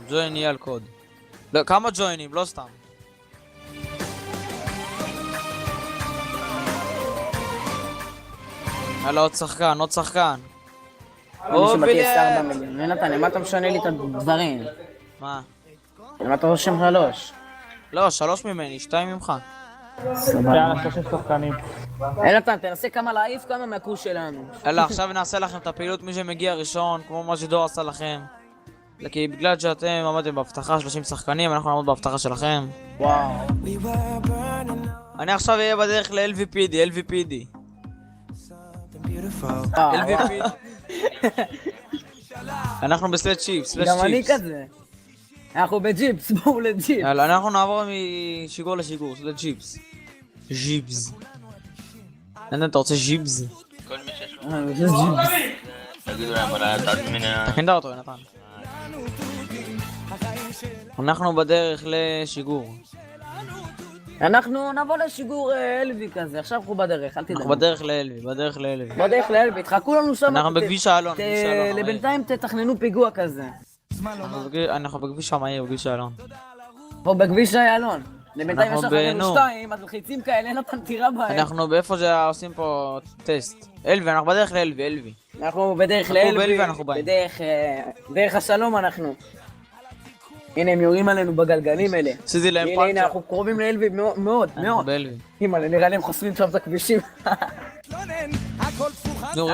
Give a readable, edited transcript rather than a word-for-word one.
ג'וין יהיה על קוד. לא, כמה ג'וינים, לא סתם. יאללה, עוד שחקן, עוד שחקן. מי שבתי 4 מיליון. יונתן, למה אתה משנה לי את הדברים? מה? למה אתה רושם 3? לא, 3 ממני, 2 ממך. יאללה, 3 שחקנים. יונתן, תנסה כמה להעיף כמה מהקורס שלנו. יאללה, עכשיו נעשה לכם את הפעילות מי שמגיע ראשון, כמו מה שדור עשה לכם. כי בגלל שאתם עמדתם בהבטחה 30 שחקנים, אנחנו נעמוד בהבטחה שלכם. וואו. אני עכשיו אהיה בדרך ל-LVPD, LVPD. LVPD. אנחנו בסלט צ'יפס, סלט צ'יפס. גם אני כזה. אנחנו בג'יפס, בואו לג'יפס. יאללה, אנחנו נעבור משיגור לשיגור, סלט ג'יפס. ג'יפס. אתה רוצה ג'יפס? כל מי שיש לו. זה ג'יפס. תגידו להם אולי אתה תמינה... תכין דע אותו, נתן. אנחנו בדרך לשיגור. אנחנו נבוא לשיגור אלבי כזה, עכשיו אנחנו בדרך, אל תדאג. אנחנו בדרך לאלבי, בדרך לאלבי. בדרך לאלבי, תחכו לנו שם. אנחנו בכביש האלון. לבינתיים תתכננו פיגוע כזה. אנחנו בכביש המהיר, בכביש האלון. פה בכביש איילון. לבינתיים יש אנחנו לכם 2, הדלחיצים כאלה, נתן תירה בהם. אנחנו באיפה שעושים פה טסט. אלבי, אנחנו בדרך לאלבי, אלבי. אנחנו בדרך אנחנו באלבי לאלבי, ואנחנו באים. בדרך השלום אנחנו. הנה הם יורים עלינו בגלגלים אלה. עשיתי להם הנה, פאנצ'ר. הנה, אנחנו קרובים לאלבי מאוד, אנחנו מאוד. באלבי. אימא'לה, נראה לי הם חוסמים שם את הכבישים. נו,